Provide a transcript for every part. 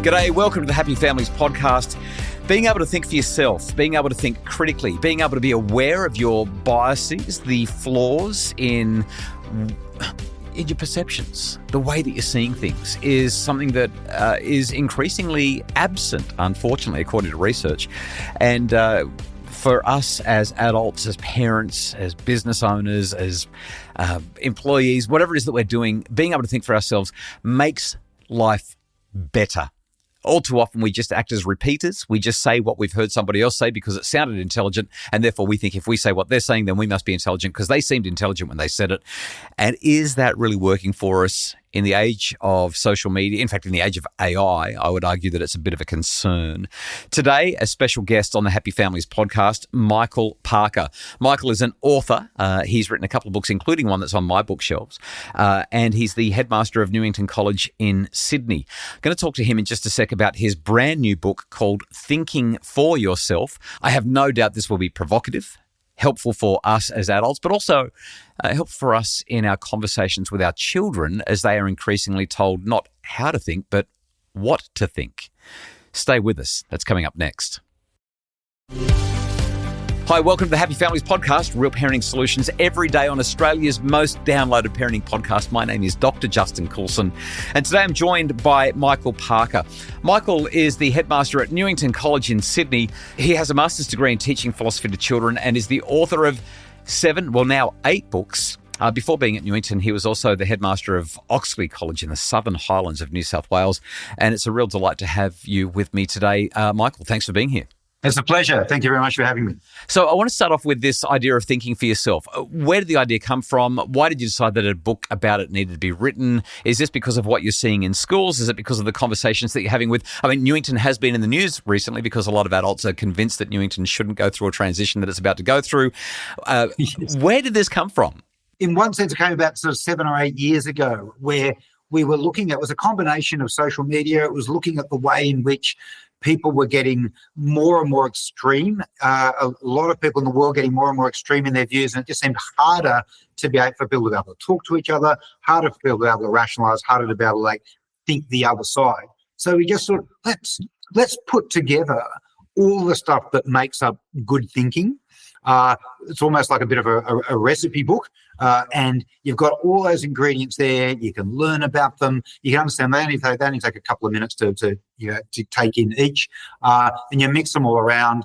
G'day, welcome to the Happy Families podcast. Being able to think for yourself, being able to think critically, being able to be aware of your biases, the flaws in your perceptions, the way that you're seeing things is something that is increasingly absent, unfortunately, according to research. And for us as adults, as parents, as business owners, as employees, whatever it is that we're doing, being able to think for ourselves makes life better. All too often, we just act as repeaters. We just say what we've heard somebody else say because it sounded intelligent, and therefore we think if we say what they're saying, then we must be intelligent because they seemed intelligent when they said it. And is that really working for us in the age of social media? In fact, in the age of AI, I would argue that it's a bit of a concern. Today, a special guest on the Happy Families podcast, Michael Parker. Michael is an author. He's written a couple of books, including one that's on my bookshelves. And he's the headmaster of Newington College in Sydney. I'm going to talk to him in just a sec about his brand new book called Thinking for Yourself. I have no doubt this will be provocative, helpful for us as adults, but also helpful for us in our conversations with our children as they are increasingly told not how to think, but what to think. Stay with us. That's coming up next. Hi, welcome to the Happy Families podcast, real parenting solutions every day on Australia's most downloaded parenting podcast. My name is Dr. Justin Coulson, and today I'm joined by Michael Parker. Michael is the headmaster at Newington College in Sydney. He has a master's degree in teaching philosophy to children and is the author of 8 books. Before being at Newington, he was also the headmaster of Oxley College in the Southern Highlands of New South Wales, and it's a real delight to have you with me today. Michael, thanks for being here. It's a pleasure. Thank you very much for having me. So I want to start off with this idea of thinking for yourself. Where did the idea come from? Why did you decide that a book about it needed to be written? Is this because of what you're seeing in schools? Is it because of the conversations that you're having with, Newington has been in the news recently because a lot of adults are convinced that Newington shouldn't go through a transition that it's about to go through. Yes. Where did this come from? In one sense, it came about sort of 7 or 8 years ago where we were looking at, it was a combination of social media. It was looking at the way in which people were getting more and more extreme. A lot of people in the world getting more and more extreme in their views, and it just seemed harder for people to be able to talk to each other, harder for people to be able to rationalise, harder to be able to think the other side. So we just thought, let's put together all the stuff that makes up good thinking. It's almost like a bit of a recipe book, and you've got all those ingredients there. You can learn about them. You can understand they only take a couple of minutes to take in each, and you mix them all around.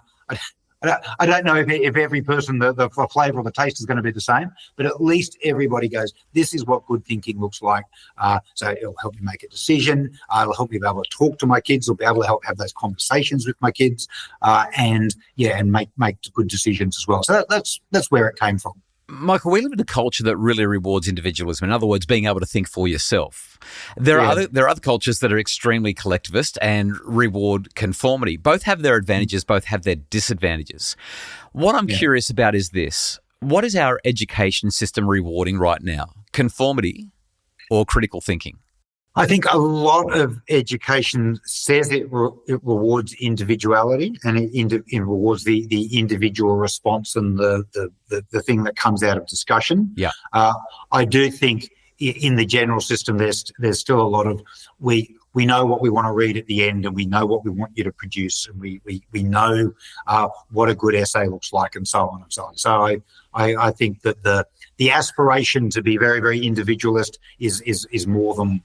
I don't know if every person the flavour or the taste is going to be the same, but at least everybody goes, this is what good thinking looks like. So it'll help you make a decision. It'll help me be able to talk to my kids. It'll be able to help have those conversations with my kids, and make good decisions as well. So that's where it came from. Michael, we live in a culture that really rewards individualism. In other words, being able to think for yourself. There are other cultures that are extremely collectivist and reward conformity. Both have their advantages, both have their disadvantages. What I'm curious about is this. What is our education system rewarding right now? Conformity or critical thinking? I think a lot of education says it rewards individuality, and it rewards the individual response and the thing that comes out of discussion. Yeah, I do think in the general system there's still a lot of we know what we want to read at the end, and we know what we want you to produce, and we know what a good essay looks like, and so on and so on. So I think that the aspiration to be very, very individualist is more than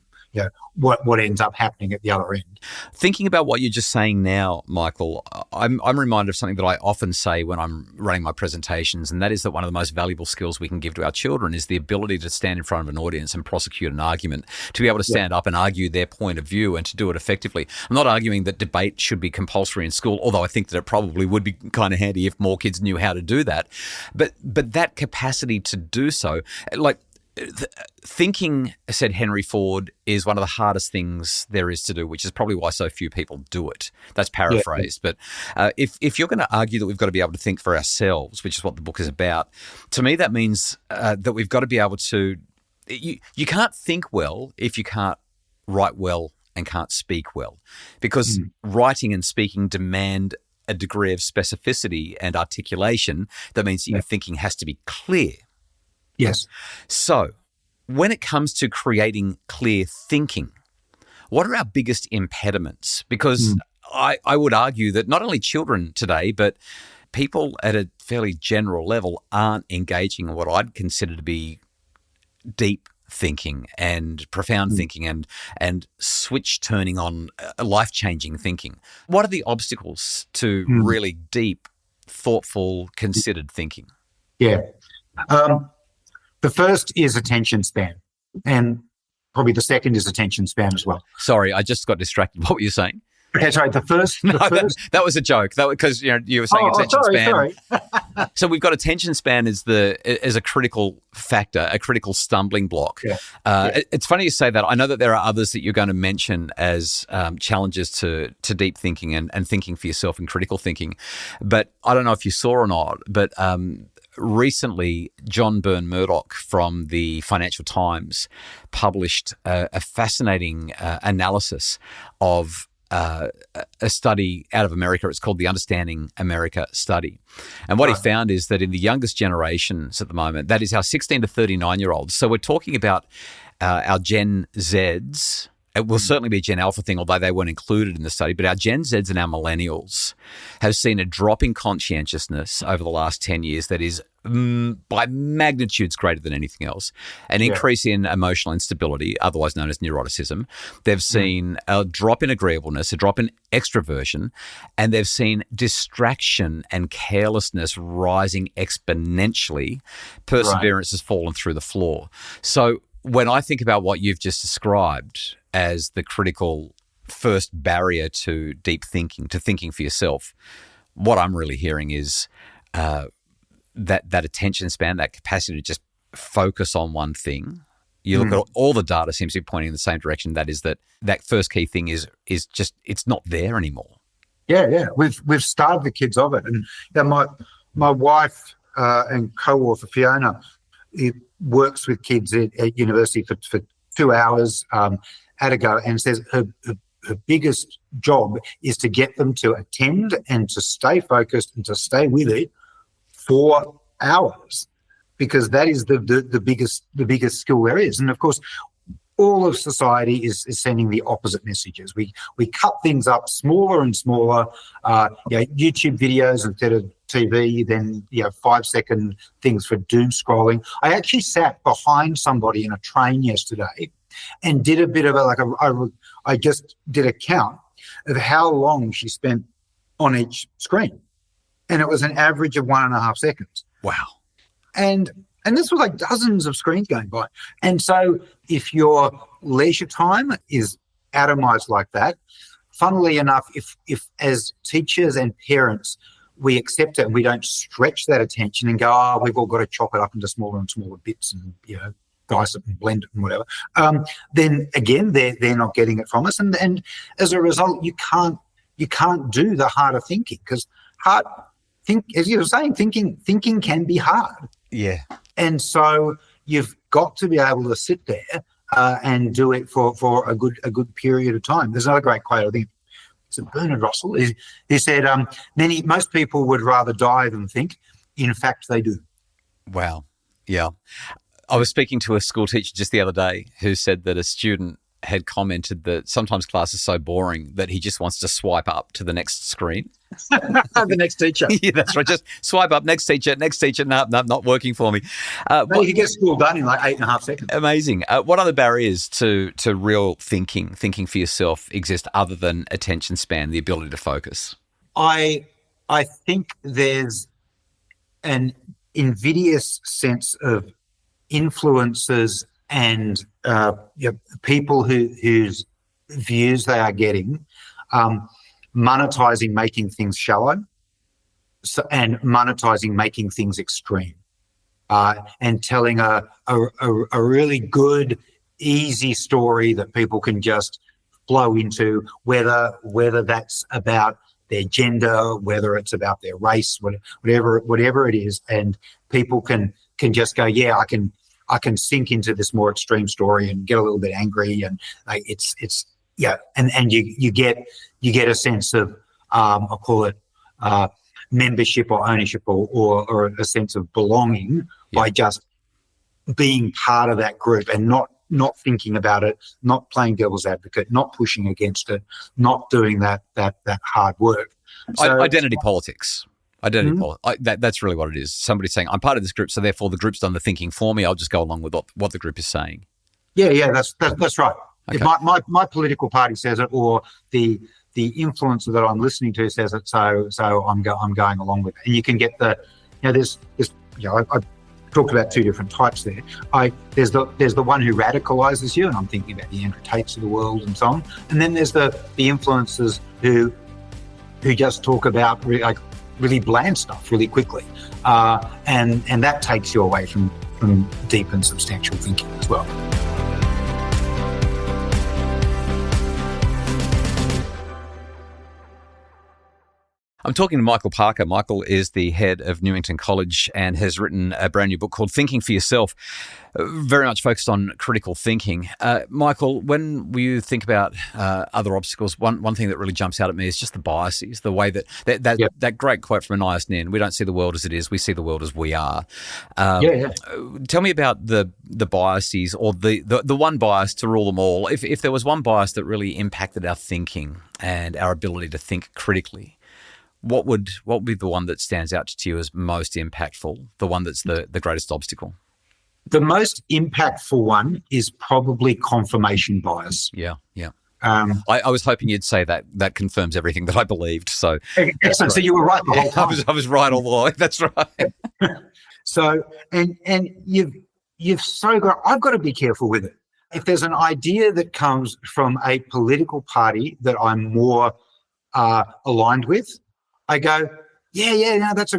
what ends up happening at the other end. Thinking about what you're just saying now, Michael, I'm reminded of something that I often say when I'm running my presentations, and that is that one of the most valuable skills we can give to our children is the ability to stand in front of an audience and prosecute an argument, to be able to stand up and argue their point of view and to do it effectively. I'm not arguing that debate should be compulsory in school, although I think that it probably would be kind of handy if more kids knew how to do that. But that capacity to do so, thinking, said Henry Ford, is one of the hardest things there is to do, which is probably why so few people do it. That's paraphrased. Yeah. But if you're going to argue that we've got to be able to think for ourselves, which is what the book is about, to me that means that we've got to be able to – you can't think well if you can't write well and can't speak well, because writing and speaking demand a degree of specificity and articulation. That means your thinking has to be clear. Yes. So when it comes to creating clear thinking, what are our biggest impediments? Because I would argue that not only children today, but people at a fairly general level aren't engaging in what I'd consider to be deep thinking and profound thinking and switch turning on life-changing thinking. What are the obstacles to really deep, thoughtful, considered thinking? Yeah. The first is attention span, and probably the second is attention span as well. Sorry, I just got distracted. What were you saying? Okay, sorry. The first. That was a joke. That because you were saying attention span. Sorry. So we've got attention span as a critical factor, a critical stumbling block. Yeah. It's funny you say that. I know that there are others that you're going to mention as challenges to deep thinking and thinking for yourself and critical thinking. But I don't know if you saw or not, but recently, John Byrne Murdoch from the Financial Times published a fascinating analysis of a study out of America. It's called the Understanding America study. And what he found is that in the youngest generations at the moment, that is our 16 to 39-year-olds. So we're talking about our Gen Zs. It will certainly be a Gen Alpha thing, although they weren't included in the study. But our Gen Zs and our millennials have seen a drop in conscientiousness over the last 10 years that is by magnitudes greater than anything else. An increase in emotional instability, otherwise known as neuroticism. They've seen a drop in agreeableness, a drop in extroversion, and they've seen distraction and carelessness rising exponentially. Perseverance has fallen through the floor. So when I think about what you've just described as the critical first barrier to deep thinking, to thinking for yourself, what I'm really hearing is that attention span, that capacity to just focus on one thing. You look at all the data seems to be pointing in the same direction. That is that first key thing is just it's not there anymore. Yeah. We've starved the kids of it, and my wife and co-author Fiona works with kids at university for 2 hours at a go, and says her biggest job is to get them to attend and to stay focused and to stay with it for hours, because that is the biggest skill areas. And of course, all of society is sending the opposite messages. We cut things up smaller and smaller. YouTube videos instead of TV, then 5-second things for doom scrolling. I actually sat behind somebody in a train yesterday and did a bit of I just did a count of how long she spent on each screen, and it was an average of 1.5 seconds. Wow. And this was like dozens of screens going by. And so if your leisure time is atomized like that, funnily enough, if as teachers and parents we accept it and we don't stretch that attention and go, we've all got to chop it up into smaller and smaller bits and, dice it and blend it and whatever, then again, they're not getting it from us. And as a result, you can't do the harder thinking, because as you were saying, thinking can be hard. Yeah. And so you've got to be able to sit there and do it for a good period of time. There's another great quote, I think it's Bernard Russell. He said, most people would rather die than think. In fact, they do. Wow. Yeah. I was speaking to a school teacher just the other day who said that a student had commented that sometimes class is so boring that he just wants to swipe up to the next screen. The next teacher. Yeah, that's right. Just swipe up, next teacher. No, not working for me. You can get school done in like 8.5 seconds. Amazing. What other barriers to real thinking for yourself exist other than attention span, the ability to focus? I think there's an invidious sense of influencers and people whose views they are getting, monetizing making things shallow, and monetizing making things extreme, and telling a really good, easy story that people can just flow into, whether that's about their gender, whether it's about their race, whatever it is, and people can just go, I can sink into this more extreme story and get a little bit angry, and and you get a sense of I'll call it membership or ownership or a sense of belonging by just being part of that group and not not thinking about it, not playing devil's advocate, not pushing against it, not doing that hard work. So, identity politics. That's really what it is. Somebody saying, I'm part of this group, so therefore the group's done the thinking for me. I'll just go along with what the group is saying. Yeah, that's right. Okay. If my political party says it, or the influencer that I'm listening to says it, so I'm going along with it. And you can get there's I talked about two different types there. There's the one who radicalizes you, and I'm thinking about the Andrew Tates of the world and so on. And then there's the influencers who just talk about really bland stuff really quickly, and that takes you away from deep and substantial thinking as well. I'm talking to Michael Parker. Michael is the head of Newington College and has written a brand new book called Thinking for Yourself, very much focused on critical thinking. Michael, when you think about other obstacles, one thing that really jumps out at me is just the biases, the way that great quote from Anais Nin, we don't see the world as it is, we see the world as we are. Tell me about the biases, or the one bias to rule them all. If there was one bias that really impacted our thinking and our ability to think critically, what would be the one that stands out to you as most impactful, the one that's the greatest obstacle? The most impactful one is probably confirmation bias. Yeah. I was hoping you'd say that confirms everything that I believed. So excellent. Right. So you were right the whole time. I was right all the way. That's right. So and I've got to be careful with it. If there's an idea that comes from a political party that I'm more aligned with, I go, that's a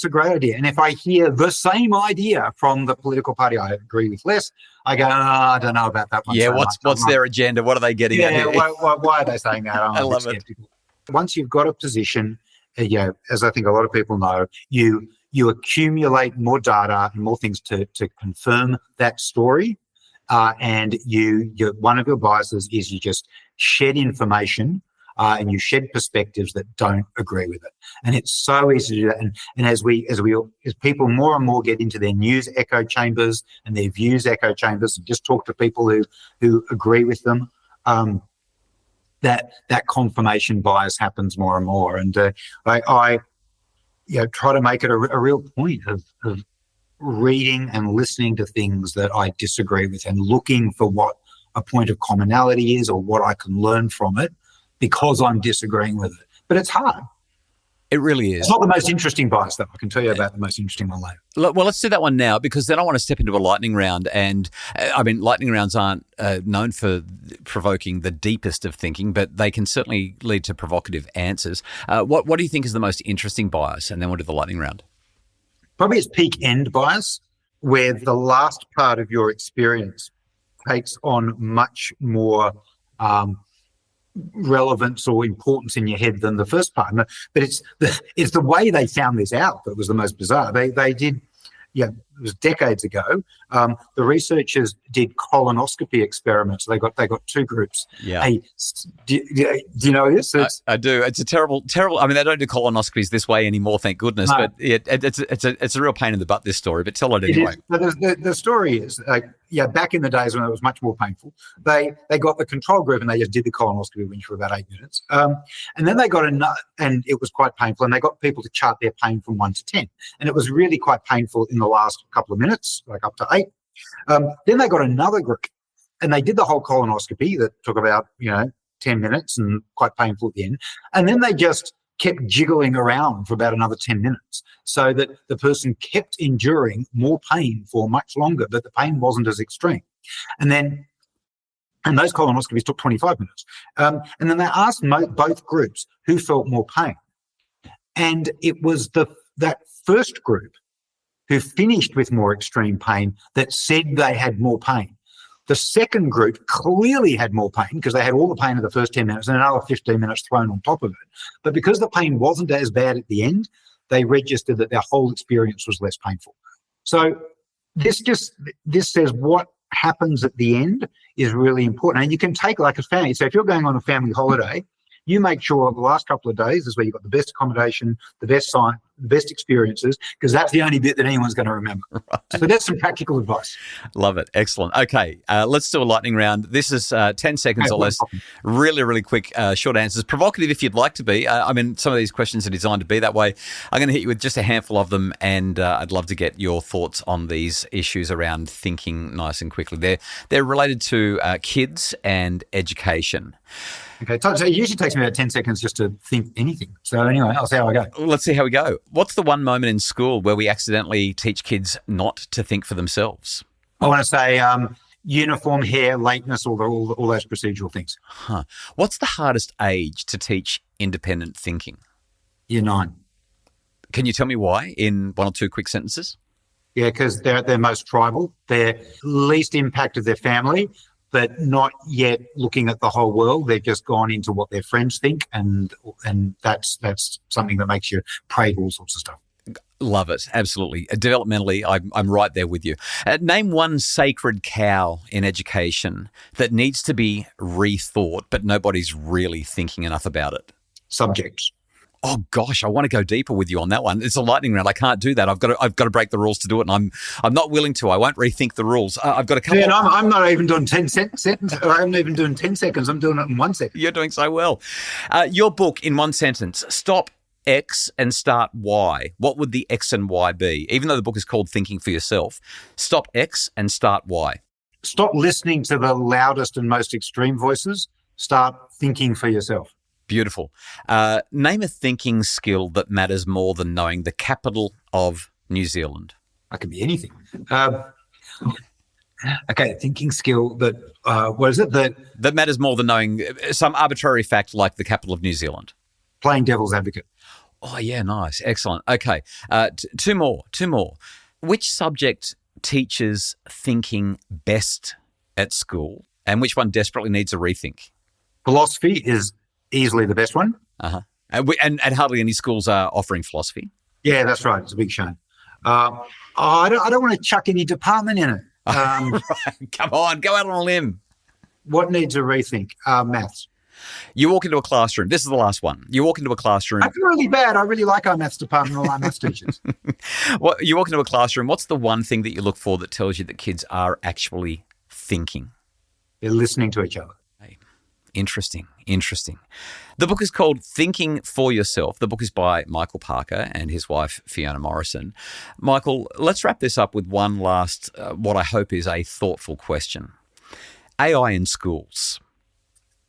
great idea. And if I hear the same idea from the political party I agree with less, I go, I don't know about that one. Yeah, what's their agenda? What are they getting at here? Why are they saying that? I love it. Once you've got a position, as I think a lot of people know, you accumulate more data and more things to confirm that story. And one of your biases is you just shed information. And you shed perspectives that don't agree with it, and it's so easy to do that. And as people more and more get into their news echo chambers and their views echo chambers, and just talk to people who agree with them, that confirmation bias happens more and more. And I try to make it a real point of reading and listening to things that I disagree with, and looking for what a point of commonality is or what I can learn from it, because I'm disagreeing with it. But it's hard. It really is. It's not the most interesting bias, though. I can tell you about the most interesting one later. Well, let's do that one now, because then I want to step into a lightning round. And lightning rounds aren't known for provoking the deepest of thinking, but they can certainly lead to provocative answers. What do you think is the most interesting bias? And then we'll do the lightning round. Probably it's peak end bias, where the last part of your experience takes on much more relevance or importance in your head than the first part. But it's the way they found this out that was the most bizarre. They did, it was decades ago. The researchers did colonoscopy experiments. They got two groups. Yeah. Do you know this? I do. It's a terrible. I mean, they don't do colonoscopies this way anymore, thank goodness. No. But it's a real pain in the butt, this story. But tell it anyway. The story is, back in the days when it was much more painful, they got the control group and they just did the colonoscopy for about 8 minutes. And then they got and it was quite painful, and they got people to chart their pain from 1 to 10. And it was really quite painful in the last couple of minutes, like up to 8. Then they got another group and they did the whole colonoscopy that took about 10 minutes and quite painful at the end. And then they just kept jiggling around for about another 10 minutes, so that the person kept enduring more pain for much longer, but the pain wasn't as extreme. And those colonoscopies took 25 minutes. And then they asked both groups who felt more pain. And it was that first group who finished with more extreme pain that said they had more pain. The second group clearly had more pain because they had all the pain of the first 10 minutes and another 15 minutes thrown on top of it. But because the pain wasn't as bad at the end, they registered that their whole experience was less painful. So this says what happens at the end is really important. And you can take like a family. So if you're going on a family holiday, you make sure the last couple of days is where you've got the best accommodation, the best best experiences, because that's the only bit that anyone's going to remember. Right. So that's some practical advice. Love it. Excellent. Okay, let's do a lightning round. This is 10 seconds or less. Really, really quick, short answers. Provocative if you'd like to be. I mean, some of these questions are designed to be that way. I'm going to hit you with just a handful of them, and I'd love to get your thoughts on these issues around thinking nice and quickly. They're related to kids and education. Okay, so it usually takes me about 10 seconds just to think anything. So anyway, I'll see how I go. Let's see how we go. What's the one moment in school where we accidentally teach kids not to think for themselves? I want to say uniform, hair, lateness, all those procedural things. Huh. What's the hardest age to teach independent thinking? Year 9. Can you tell me why in one or two quick sentences? Yeah, because they're most tribal. They're least impacted their family, but not yet looking at the whole world. They've just gone into what their friends think, and that's something that makes you prey to all sorts of stuff. Love it. Absolutely. Developmentally, I'm right there with you. Name one sacred cow in education that needs to be rethought, but nobody's really thinking enough about it. Subjects. Oh gosh, I want to go deeper with you on that one. It's a lightning round. I can't do that. I've got to break the rules to do it, and I'm not willing to. I won't rethink the rules. I've got a couple. Yeah, I'm not even doing 10 seconds. I'm not even doing 10 seconds. I'm doing it in 1 second. You're doing so well. Your book in one sentence: stop X and start Y. What would the X and Y be? Even though the book is called Thinking for Yourself, stop X and start Y. Stop listening to the loudest and most extreme voices. Start thinking for yourself. Beautiful. Name a thinking skill that matters more than knowing the capital of New Zealand. That could be anything. Okay, thinking skill that, what is it? That matters more than knowing some arbitrary fact like the capital of New Zealand. Playing devil's advocate. Oh, yeah, nice. Excellent. Okay, two more. Which subject teaches thinking best at school, and which one desperately needs a rethink? Philosophy is easily the best one. Uh-huh. And hardly any schools are offering philosophy. Yeah, that's right. It's a big shame. I don't want to chuck any department in it. Right. Come on, go out on a limb. What needs a rethink? Maths. You walk into a classroom. This is the last one. You walk into a classroom. I feel really bad. I really like our maths department, all our maths teachers. You walk into a classroom. What's the one thing that you look for that tells you that kids are actually thinking? They're listening to each other. Interesting. The book is called Thinking for Yourself. The book is by Michael Parker and his wife, Fiona Morrison. Michael, let's wrap this up with one last, what I hope is a thoughtful question. AI in schools.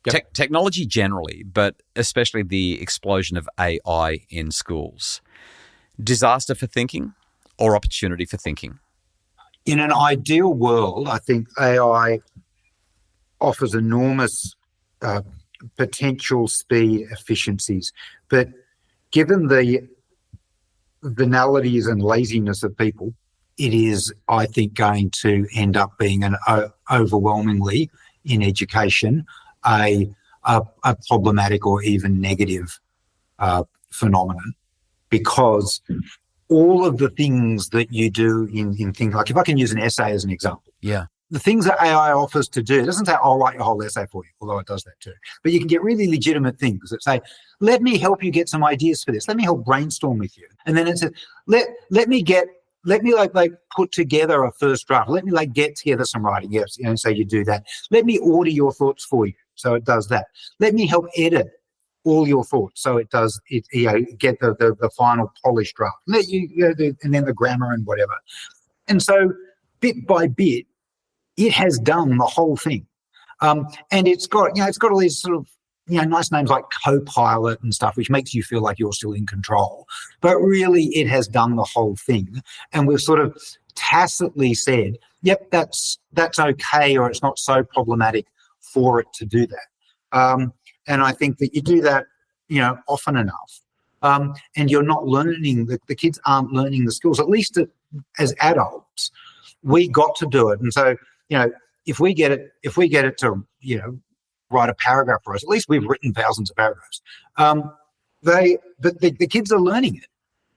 Yep. Technology generally, but especially the explosion of AI in schools. Disaster for thinking or opportunity for thinking? In an ideal world, I think AI offers enormous potential speed efficiencies. But given the banalities and laziness of people, it is, I think, going to end up being an overwhelmingly in education a problematic or even negative phenomenon, because all of the things that you do in things like, if I can use an essay as an example. Yeah. The things that AI offers to do, it doesn't say, I'll write your whole essay for you, although it does that too. But you can get really legitimate things that say, let me help you get some ideas for this. Let me help brainstorm with you. And then it says, let me put together a first draft. Let me get together some writing. Yes, so you do that. Let me order your thoughts for you. So it does that. Let me help edit all your thoughts. So it does it. Get the final polished draft. And then the grammar and whatever. And so bit by bit, it has done the whole thing, and it's got all these sort of nice names like Copilot and stuff, which makes you feel like you're still in control. But really, it has done the whole thing, and we've sort of tacitly said, "Yep, that's okay," or it's not so problematic for it to do that. And I think that you do that, often enough, and you're not learning. The kids aren't learning the skills. At least as adults, we got to do it, and so. If we get it to, write a paragraph for us, at least we've written thousands of paragraphs. The kids are learning it,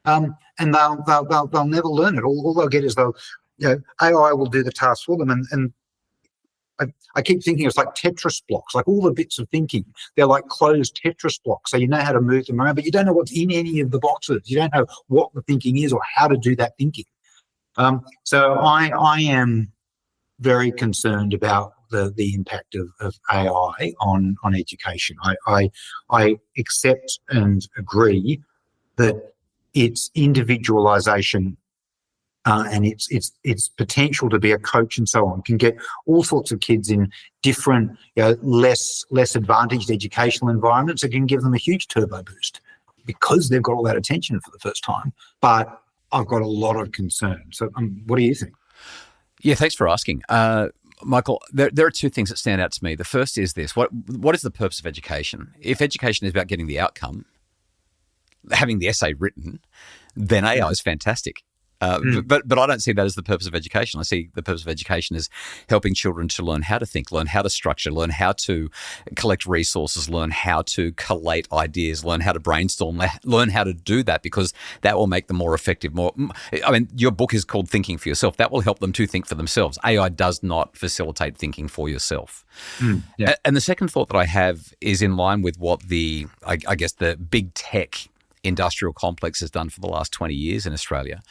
and they'll never learn it. All they'll get is AI will do the task for them, and I keep thinking it's like Tetris blocks, like all the bits of thinking. They're like closed Tetris blocks. So you know how to move them around, but you don't know what's in any of the boxes. You don't know what the thinking is or how to do that thinking. So I am very concerned about the impact of AI on education. I accept and agree that its individualization and its potential to be a coach and so on can get all sorts of kids in different, less advantaged educational environments. It can give them a huge turbo boost because they've got all that attention for the first time. But I've got a lot of concern. So what do you think? Yeah, thanks for asking. Michael, there are two things that stand out to me. The first is this. What is the purpose of education? If education is about getting the outcome, having the essay written, then AI is fantastic. But I don't see that as the purpose of education. I see the purpose of education as helping children to learn how to think, learn how to structure, learn how to collect resources, learn how to collate ideas, learn how to brainstorm, learn how to do that, because that will make them more effective. Your book is called Thinking for Yourself. That will help them to think for themselves. AI does not facilitate thinking for yourself. And the second thought that I have is in line with what the big tech industrial complex has done for the last 20 years in Australia.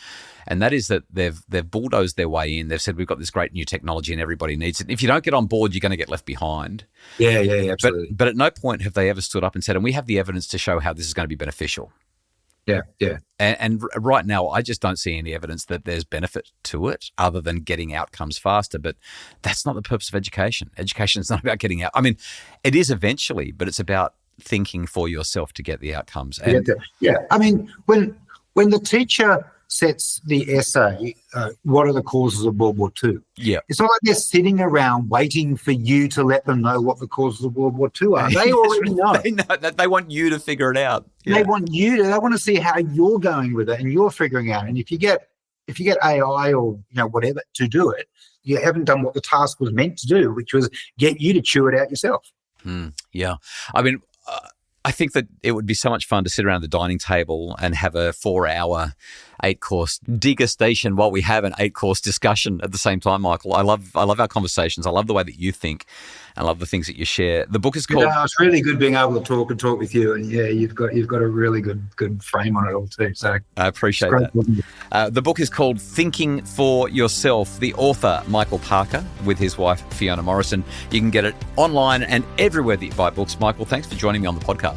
And that is that they've bulldozed their way in. They've said, we've got this great new technology and everybody needs it. If you don't get on board, you're going to get left behind. Yeah, absolutely. But at no point have they ever stood up and said, and we have the evidence to show how this is going to be beneficial. Yeah. And right now, I just don't see any evidence that there's benefit to it other than getting outcomes faster. But that's not the purpose of education. Education is not about getting out. I mean, it is eventually, but it's about thinking for yourself to get the outcomes. I mean, when the teacher sets the essay, what are the causes of World War II? Yeah. It's not like they're sitting around waiting for you to let them know what the causes of World War II are. They already know. They know that. They want you to figure it out. Yeah. They want to see how you're going with it and you're figuring out. And if you get AI or whatever to do it, you haven't done what the task was meant to do, which was get you to chew it out yourself. Yeah. I mean, I think that it would be so much fun to sit around the dining table and have a 4-hour, 8-course degustation while we have an 8-course discussion at the same time, Michael. I love our conversations. I love the way that you think. I love the things that you share. The book is called... it's really good being able to talk with you. And you've got a really good frame on it all too. So I appreciate that. The book is called Thinking for Yourself. The author, Michael Parker, with his wife, Fiona Morrison. You can get it online and everywhere that you buy books. Michael, thanks for joining me on the podcast.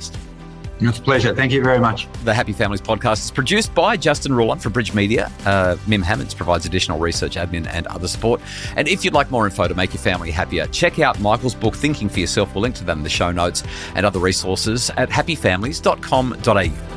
It's a pleasure. Thank you very much. The Happy Families podcast is produced by Justin Coulson for Bridge Media. Mim Hammonds provides additional research, admin, and other support. And if you'd like more info to make your family happier, check out Michael's book, Thinking for Yourself. We'll link to them in the show notes and other resources at happyfamilies.com.au.